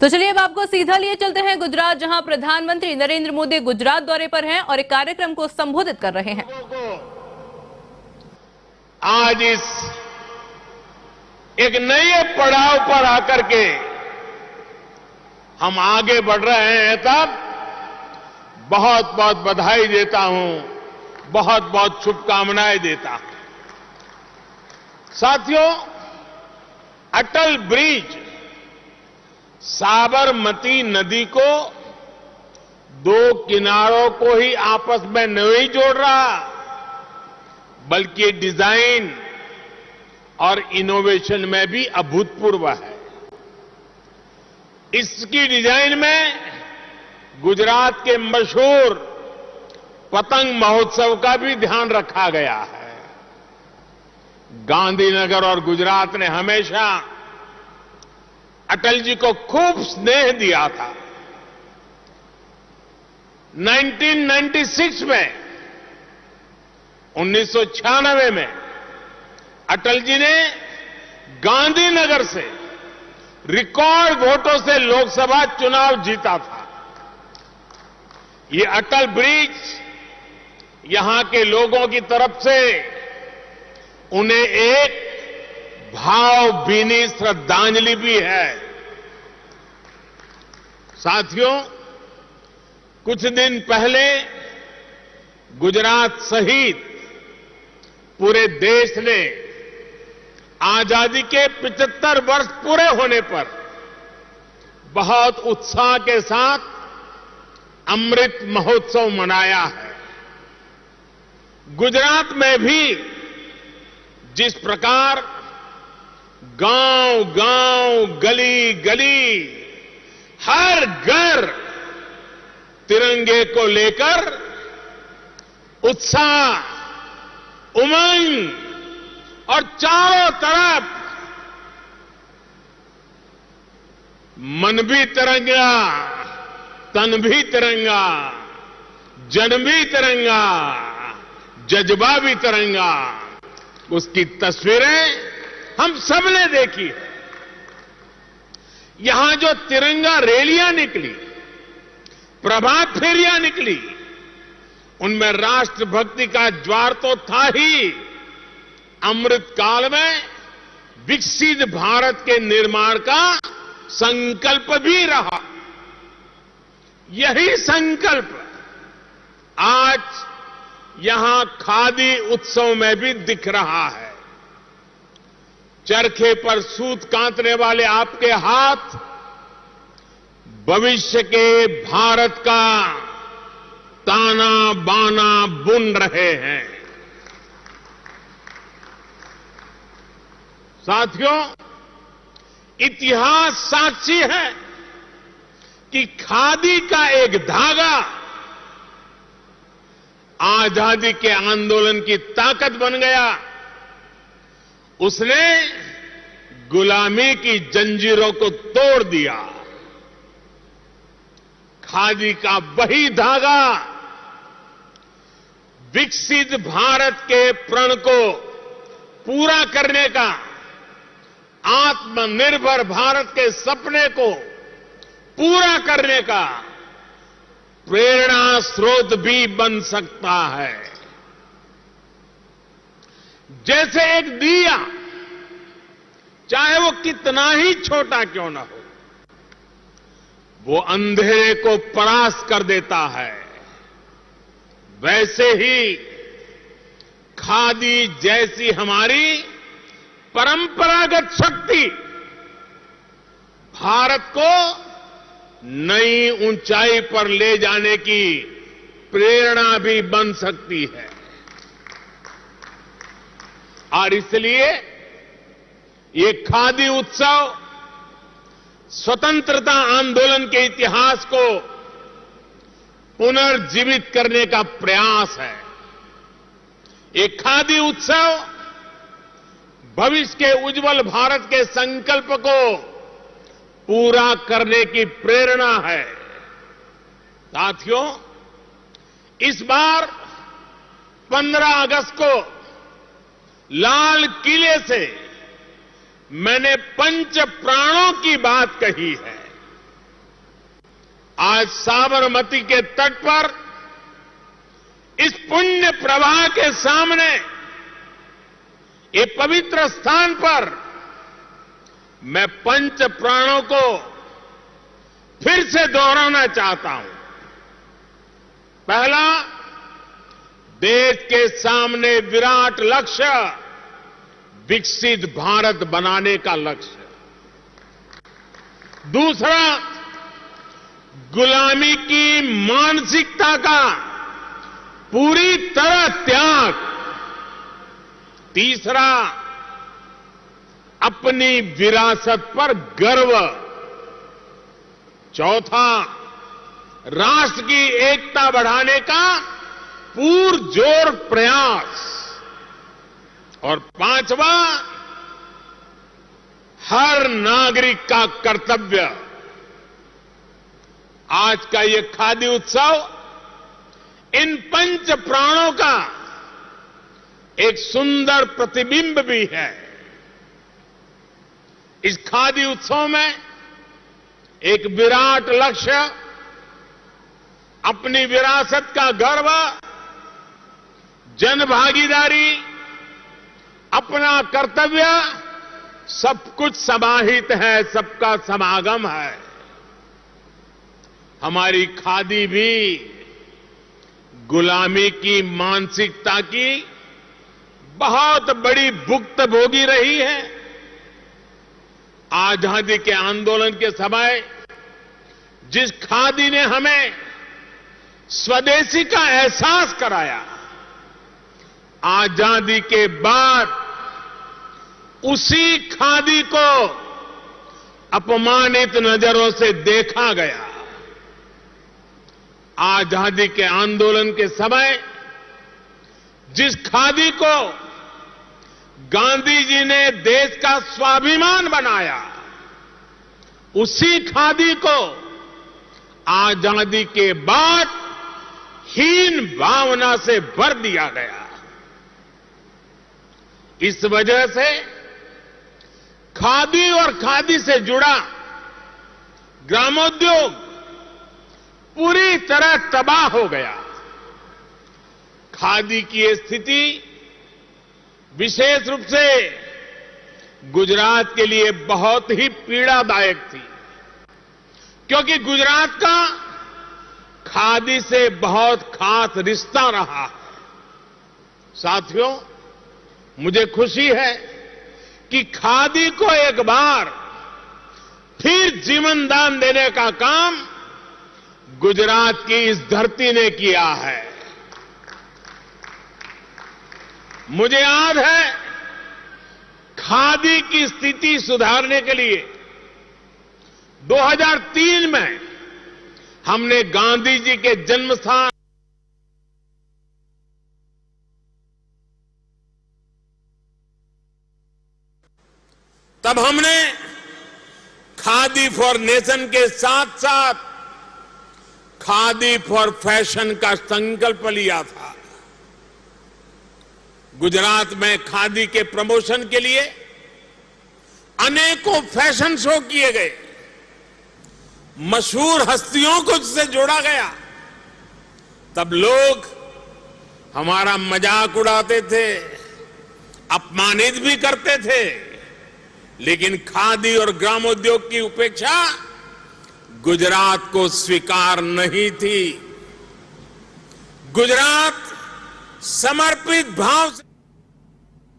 तो चलिए अब आपको सीधा लिए चलते हैं गुजरात, जहां प्रधानमंत्री नरेंद्र मोदी गुजरात दौरे पर हैं और एक कार्यक्रम को संबोधित कर रहे हैं। आज इस एक नए पड़ाव पर आकर के हम आगे बढ़ रहे हैं, तब बहुत बहुत बधाई देता हूं, बहुत बहुत शुभकामनाएं देता हूं। साथियों, अटल ब्रिज साबरमती नदी को दो किनारों को ही आपस में नहीं जोड़ रहा, बल्कि डिजाइन और इनोवेशन में भी अभूतपूर्व है। इसकी डिजाइन में गुजरात के मशहूर पतंग महोत्सव का भी ध्यान रखा गया है। गांधीनगर और गुजरात ने हमेशा अटल जी को खूब स्नेह दिया था। 1996 में 1996 में अटल जी ने गांधीनगर से रिकॉर्ड वोटों से लोकसभा चुनाव जीता था। ये अटल ब्रिज यहां के लोगों की तरफ से उन्हें एक भावभीनी श्रद्धांजलि भी है। साथियों, कुछ दिन पहले गुजरात सहित पूरे देश ने आजादी के 75 वर्ष पूरे होने पर बहुत उत्साह के साथ अमृत महोत्सव मनाया है। गुजरात में भी जिस प्रकार गांव गांव, गली गली, हर घर तिरंगे को लेकर उत्साह, उमंग और चारों तरफ मन भी तिरंगा, तन भी तिरंगा, जन भी तिरंगा, जज्बा भी तिरंगा, उसकी तस्वीरें हम सबने देखी है। यहां जो तिरंगा रैलियां निकली, प्रभात फेरियां निकली, उनमें राष्ट्रभक्ति का ज्वार तो था ही, अमृत काल में विकसित भारत के निर्माण का संकल्प भी रहा। यही संकल्प आज यहां खादी उत्सव में भी दिख रहा है। चरखे पर सूत कातने वाले आपके हाथ भविष्य के भारत का ताना बाना बुन रहे हैं। साथियों, इतिहास साक्षी है कि खादी का एक धागा आजादी के आंदोलन की ताकत बन गया। उसने गुलामी की जंजीरों को तोड़ दिया। खादी का वही धागा विकसित भारत के प्रण को पूरा करने का, आत्मनिर्भर भारत के सपने को पूरा करने का प्रेरणा स्रोत भी बन सकता है। जैसे एक दिया, चाहे वो कितना ही छोटा क्यों ना हो, वो अंधेरे को परास्त कर देता है। वैसे ही खादी जैसी हमारी परंपरागत शक्ति भारत को नई ऊंचाई पर ले जाने की प्रेरणा भी बन सकती है। और इसलिए ये खादी उत्सव स्वतंत्रता आंदोलन के इतिहास को पुनर्जीवित करने का प्रयास है। ये खादी उत्सव भविष्य के उज्जवल भारत के संकल्प को पूरा करने की प्रेरणा है। साथियों, इस बार 15 अगस्त को लाल किले से मैंने पंच प्राणों की बात कही है। आज साबरमती के तट पर इस पुण्य प्रवाह के सामने, ये पवित्र स्थान पर मैं पंच प्राणों को फिर से दोहराना चाहता हूं। पहला, देश के सामने विराट लक्ष्य, विकसित भारत बनाने का लक्ष्य। दूसरा, गुलामी की मानसिकता का पूरी तरह त्याग। तीसरा, अपनी विरासत पर गर्व। चौथा, राष्ट्र की एकता बढ़ाने का पुरजोर प्रयास। और पांचवा, हर नागरिक का कर्तव्य। आज का ये खादी उत्सव इन पंच प्राणों का एक सुंदर प्रतिबिंब भी है। इस खादी उत्सव में एक विराट लक्ष्य, अपनी विरासत का गर्व, जनभागीदारी, अपना कर्तव्य, सब कुछ समाहित है, सबका समागम है। हमारी खादी भी गुलामी की मानसिकता की बहुत बड़ी भुक्तभोगी रही है। आजादी के आंदोलन के समय जिस खादी ने हमें स्वदेशी का एहसास कराया, आजादी के बाद उसी खादी को अपमानित नजरों से देखा गया। आजादी के आंदोलन के समय जिस खादी को गांधी जी ने देश का स्वाभिमान बनाया, उसी खादी को आजादी के बाद हीन भावना से भर दिया गया। इस वजह से खादी और खादी से जुड़ा ग्रामोद्योग पूरी तरह तबाह हो गया। खादी की ये स्थिति विशेष रूप से गुजरात के लिए बहुत ही पीड़ादायक थी, क्योंकि गुजरात का खादी से बहुत खास रिश्ता रहा है। साथियों, मुझे खुशी है कि खादी को एक बार फिर जीवन दान देने का काम गुजरात की इस धरती ने किया है। मुझे याद है, खादी की स्थिति सुधारने के लिए 2003 में हमने गांधी जी के जन्म स्थान तब हमने खादी फॉर नेशन के साथ साथ खादी फॉर फैशन का संकल्प लिया था। गुजरात में खादी के प्रमोशन के लिए अनेकों फैशन शो किए गए, मशहूर हस्तियों को इससे जोड़ा गया। तब लोग हमारा मजाक उड़ाते थे, अपमानित भी करते थे, लेकिन खादी और ग्रामोद्योग की उपेक्षा गुजरात को स्वीकार नहीं थी। गुजरात समर्पित भाव से